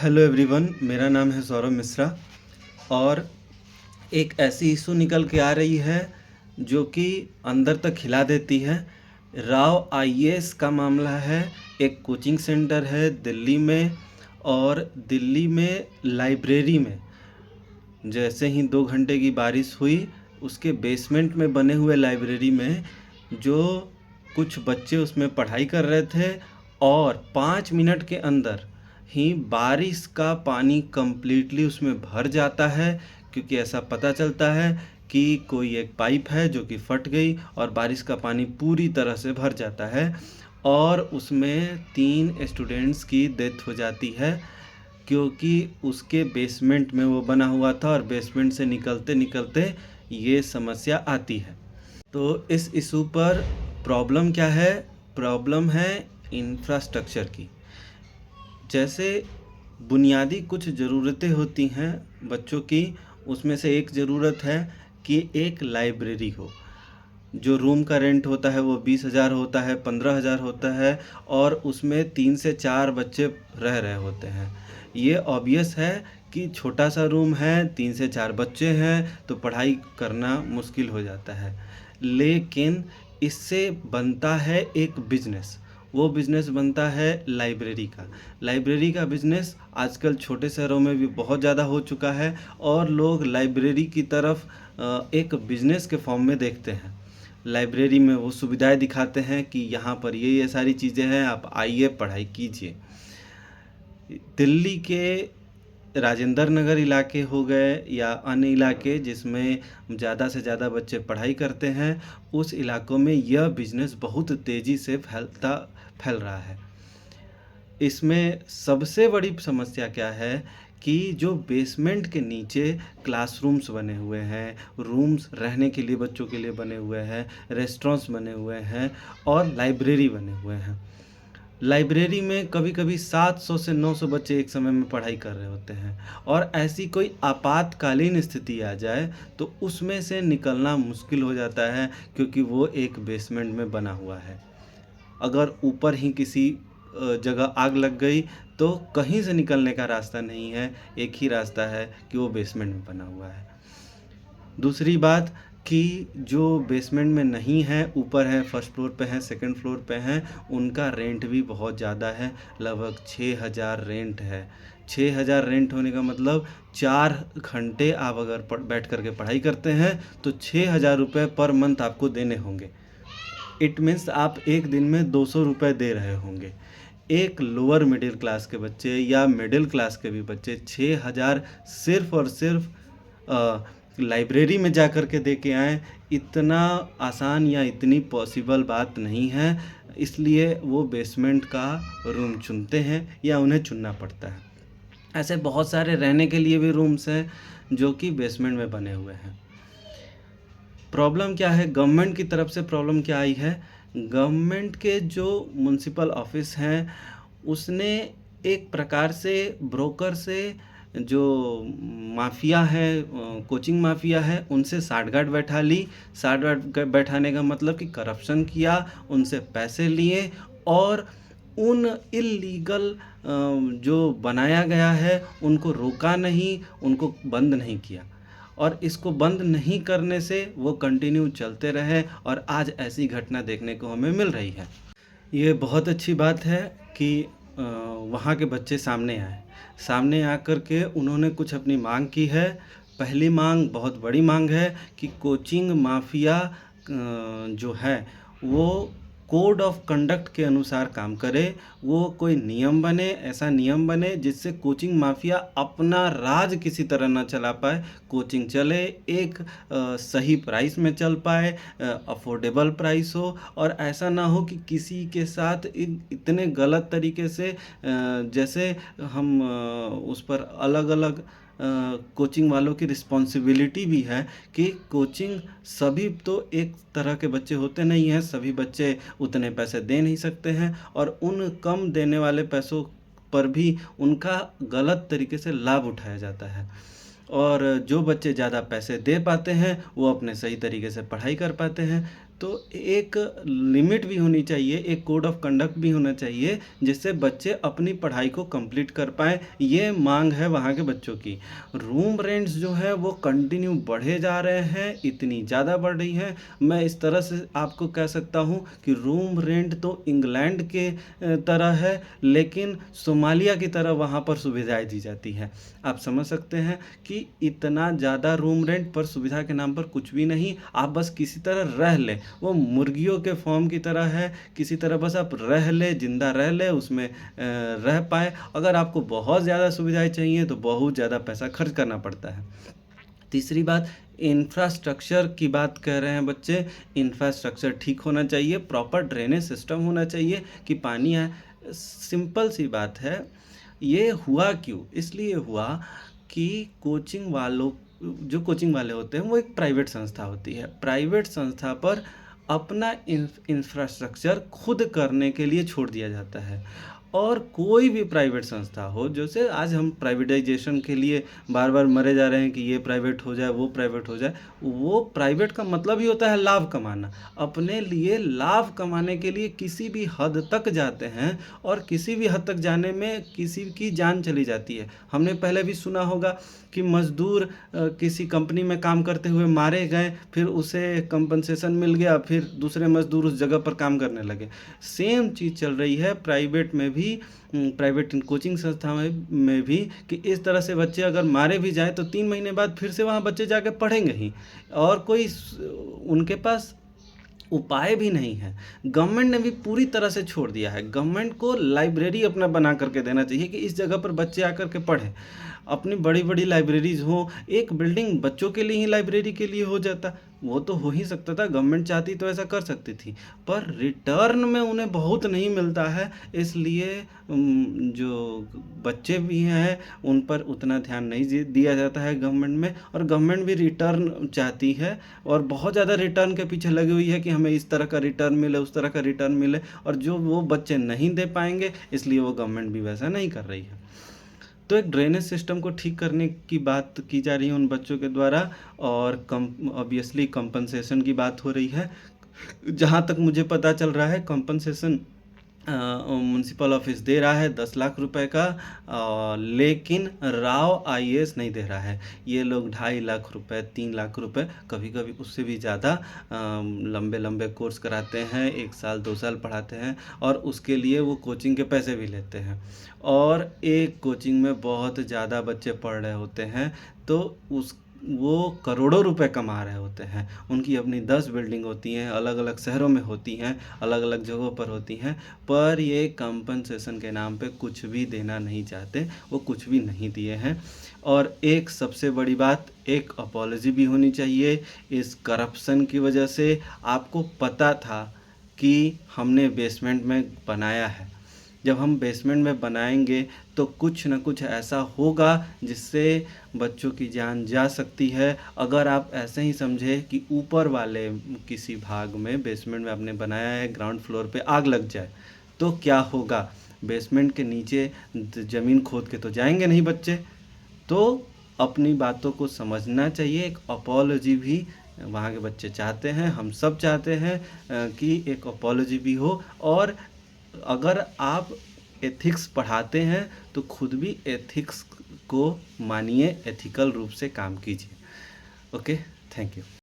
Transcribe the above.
Hello everyone, मेरा नाम है सौरभ मिश्रा। और एक ऐसी इशू निकल के आ रही है जो कि अंदर तक हिला देती है। राव आईएएस का मामला है। एक कोचिंग सेंटर है दिल्ली में, और दिल्ली में लाइब्रेरी में जैसे ही 2 घंटे की बारिश हुई, उसके बेसमेंट में बने हुए लाइब्रेरी में जो कुछ बच्चे उसमें पढ़ाई कर रहे थे, और 5 मिनट के अंदर ही बारिश का पानी कंप्लीटली उसमें भर जाता है। क्योंकि ऐसा पता चलता है कि कोई एक पाइप है जो कि फट गई और बारिश का पानी पूरी तरह से भर जाता है, और उसमें 3 स्टूडेंट्स की डेथ हो जाती है। क्योंकि उसके बेसमेंट में वो बना हुआ था और बेसमेंट से निकलते निकलते ये समस्या आती है। तो इस इशू पर प्रॉब्लम क्या है? प्रॉब्लम है इंफ्रास्ट्रक्चर की। जैसे बुनियादी कुछ ज़रूरतें होती हैं बच्चों की, उसमें से एक ज़रूरत है कि एक लाइब्रेरी हो। जो रूम का रेंट होता है वो 20,000 होता है, 15,000 होता है, और उसमें 3 से 4 बच्चे रह रहे होते हैं। ये ऑब्वियस है कि छोटा सा रूम है, 3 से 4 बच्चे हैं, तो पढ़ाई करना मुश्किल हो जाता है। लेकिन इससे बनता है एक बिजनेस। वो बिज़नेस बनता है लाइब्रेरी का। लाइब्रेरी का बिज़नेस आजकल छोटे शहरों में भी बहुत ज़्यादा हो चुका है, और लोग लाइब्रेरी की तरफ एक बिज़नेस के फॉर्म में देखते हैं। लाइब्रेरी में वो सुविधाएं दिखाते हैं कि यहाँ पर ये सारी चीज़ें हैं, आप आइए पढ़ाई कीजिए। दिल्ली के राजेंद्र नगर इलाके हो गए या अन्य इलाके जिसमें ज़्यादा से ज़्यादा बच्चे पढ़ाई करते हैं, उस इलाकों में यह बिज़नेस बहुत तेज़ी से फैल रहा है। इसमें सबसे बड़ी समस्या क्या है कि जो बेसमेंट के नीचे क्लासरूम्स बने हुए हैं, रूम्स रहने के लिए बच्चों के लिए बने हुए हैं, रेस्टोरेंट्स बने हुए हैं, और लाइब्रेरी बने हुए हैं। लाइब्रेरी में कभी-कभी 700 से 900 बच्चे एक समय में पढ़ाई कर रहे होते हैं, और ऐसी कोई आपातकालीन स्थिति आ जाए तो उसमें से निकलना मुश्किल हो जाता है, क्योंकि वो एक बेसमेंट में बना हुआ है। अगर ऊपर ही किसी जगह आग लग गई तो कहीं से निकलने का रास्ता नहीं है, एक ही रास्ता है कि वो बेसमेंट में बना हुआ है। दूसरी बात कि जो बेसमेंट में नहीं है, ऊपर है, फर्स्ट फ्लोर पे हैं, सेकंड फ्लोर पे हैं, उनका रेंट भी बहुत ज़्यादा है। लगभग 6,000 रेंट है। 6,000 रेंट होने का मतलब 4 घंटे आप अगर बैठ कर के पढ़ाई करते हैं तो 6,000 रुपये पर मंथ आपको देने होंगे। इट मीन्स आप एक दिन में 200 रुपये दे रहे होंगे। एक लोअर मिडिल क्लास के बच्चे या मिडिल क्लास के भी बच्चे 6,000 सिर्फ और सिर्फ लाइब्रेरी में जा कर के दे के आएँ, इतना आसान या इतनी पॉसिबल बात नहीं है। इसलिए वो बेसमेंट का रूम चुनते हैं या उन्हें चुनना पड़ता है। ऐसे बहुत सारे रहने के लिए भी रूम्स हैं जो कि बेसमेंट में बने हुए हैं। प्रॉब्लम क्या है? गवर्नमेंट की तरफ से प्रॉब्लम क्या आई है? गवर्नमेंट के जो म्युनिसिपल ऑफिस हैं, उसने एक प्रकार से ब्रोकर से जो माफिया है, कोचिंग माफिया है, उनसे साठगांठ बैठा ली। साठगांठ बैठाने का मतलब कि करप्शन किया, उनसे पैसे लिए, और उन इल्लीगल जो बनाया गया है उनको रोका नहीं, उनको बंद नहीं किया। और इसको बंद नहीं करने से वो कंटिन्यू चलते रहे, और आज ऐसी घटना देखने को हमें मिल रही है। ये बहुत अच्छी बात है कि वहाँ के बच्चे सामने आए। सामने आकर के उन्होंने कुछ अपनी मांग की है। पहली मांग बहुत बड़ी मांग है कि कोचिंग माफिया जो है वो कोड ऑफ कंडक्ट के अनुसार काम करे। वो कोई नियम बने, ऐसा नियम बने जिससे कोचिंग माफिया अपना राज किसी तरह ना चला पाए। कोचिंग चले, एक सही प्राइस में चल पाए, अफोर्डेबल प्राइस हो, और ऐसा ना हो कि किसी के साथ इतने गलत तरीके से जैसे हम उस पर अलग अलग कोचिंग वालों की रिस्पॉन्सिबिलिटी भी है कि कोचिंग सभी तो एक तरह के बच्चे होते नहीं हैं, सभी बच्चे उतने पैसे दे नहीं सकते हैं, और उन कम देने वाले पैसों पर भी उनका गलत तरीके से लाभ उठाया जाता है। और जो बच्चे ज़्यादा पैसे दे पाते हैं वो अपने सही तरीके से पढ़ाई कर पाते हैं। तो एक लिमिट भी होनी चाहिए, एक कोड ऑफ कंडक्ट भी होना चाहिए, जिससे बच्चे अपनी पढ़ाई को कंप्लीट कर पाएँ। ये मांग है वहाँ के बच्चों की। रूम रेंट्स जो है वो कंटिन्यू बढ़े जा रहे हैं, इतनी ज़्यादा बढ़ रही हैं। मैं इस तरह से आपको कह सकता हूँ कि रूम रेंट तो इंग्लैंड के तरह है, लेकिन सोमालिया की तरह वहाँ पर सुविधाएं दी जाती है। आप समझ सकते हैं कि इतना ज़्यादा रूम रेंट पर सुविधा के नाम पर कुछ भी नहीं, आप बस किसी तरह रह लें। वो मुर्गियों के फॉर्म की तरह है, किसी तरह बस आप रह ले, जिंदा रह ले, उसमें रह पाए। अगर आपको बहुत ज़्यादा सुविधाएं चाहिए तो बहुत ज़्यादा पैसा खर्च करना पड़ता है। तीसरी बात, इंफ्रास्ट्रक्चर की बात कह रहे हैं बच्चे। इंफ्रास्ट्रक्चर ठीक होना चाहिए, प्रॉपर ड्रेनेज सिस्टम होना चाहिए कि पानी आए। सिंपल सी बात है। ये हुआ क्यों? इसलिए हुआ कि कोचिंग वालों, जो कोचिंग वाले होते हैं वो एक प्राइवेट संस्था होती है। प्राइवेट संस्था पर अपना इंफ्रास्ट्रक्चर खुद करने के लिए छोड़ दिया जाता है। और कोई भी प्राइवेट संस्था हो, जैसे आज हम प्राइवेटाइजेशन के लिए बार बार मरे जा रहे हैं कि ये प्राइवेट हो जाए, वो प्राइवेट हो जाए। वो प्राइवेट का मतलब ही होता है लाभ कमाना। अपने लिए लाभ कमाने के लिए किसी भी हद तक जाते हैं, और किसी भी हद तक जाने में किसी की जान चली जाती है। हमने पहले भी सुना होगा कि मजदूर किसी कंपनी में काम करते हुए मारे गए, फिर उसे कंपनसेशन मिल गया, फिर दूसरे मजदूर उस जगह पर काम करने लगे। सेम चीज़ चल रही है प्राइवेट में भी, प्राइवेट कोचिंग संस्था में भी, कि इस तरह से बच्चे अगर मारे भी जाए तो 3 महीने बाद फिर से वहाँ बच्चे जाके पढ़ेंगे ही, और कोई उनके पास उपाय भी नहीं है। गवर्नमेंट ने भी पूरी तरह से छोड़ दिया है। गवर्नमेंट को लाइब्रेरी अपना बना करके देना चाहिए कि इस जगह पर बच्चे आकर के पढ़ें। अपनी बड़ी बड़ी लाइब्रेरीज हो, एक बिल्डिंग बच्चों के लिए ही लाइब्रेरी के लिए हो जाता, वो तो हो ही सकता था। गवर्नमेंट चाहती तो ऐसा कर सकती थी, पर रिटर्न में उन्हें बहुत नहीं मिलता है। इसलिए जो बच्चे भी हैं उन पर उतना ध्यान नहीं दिया जाता है गवर्नमेंट में, और गवर्नमेंट भी रिटर्न चाहती है और बहुत ज़्यादा रिटर्न के पीछे लगी हुई है कि हमें इस तरह का रिटर्न मिले, उस तरह का रिटर्न मिले, और जो वो बच्चे नहीं दे पाएंगे, इसलिए वो गवर्नमेंट भी वैसा नहीं कर रही है। तो एक ड्रेनेज सिस्टम को ठीक करने की बात की जा रही है उन बच्चों के द्वारा, और ऑब्वियसली कंपनसेशन की बात हो रही है। जहाँ तक मुझे पता चल रहा है, कंपनसेशन म्यूनसिपल ऑफिस दे रहा है 10 लाख रुपए का, लेकिन राव आईएएस नहीं दे रहा है। ये लोग 2.5 लाख रुपए, 3 लाख रुपए, कभी कभी उससे भी ज़्यादा लंबे लंबे कोर्स कराते हैं, 1 साल 2 साल पढ़ाते हैं, और उसके लिए वो कोचिंग के पैसे भी लेते हैं। और एक कोचिंग में बहुत ज़्यादा बच्चे पढ़ रहे होते हैं, तो वो करोड़ों रुपए कमा रहे होते हैं। उनकी अपनी 10 बिल्डिंग होती हैं, अलग अलग शहरों में होती हैं, अलग अलग जगहों पर होती हैं, पर ये कंपनसेशन के नाम पे कुछ भी देना नहीं चाहते। वो कुछ भी नहीं दिए हैं। और एक सबसे बड़ी बात, एक अपॉलॉजी भी होनी चाहिए इस करप्शन की वजह से। आपको पता था कि हमने बेसमेंट में बनाया है, जब हम बेसमेंट में बनाएंगे तो कुछ न कुछ ऐसा होगा जिससे बच्चों की जान जा सकती है। अगर आप ऐसे ही समझे कि ऊपर वाले किसी भाग में, बेसमेंट में आपने बनाया है, ग्राउंड फ्लोर पे आग लग जाए तो क्या होगा? बेसमेंट के नीचे ज़मीन खोद के तो जाएंगे नहीं बच्चे। तो अपनी बातों को समझना चाहिए। एक अपॉलॉजी भी वहाँ के बच्चे चाहते हैं, हम सब चाहते हैं कि एक अपॉलॉजी भी हो। और अगर आप एथिक्स पढ़ाते हैं तो खुद भी एथिक्स को मानिए, एथिकल रूप से काम कीजिए। Okay, thank you.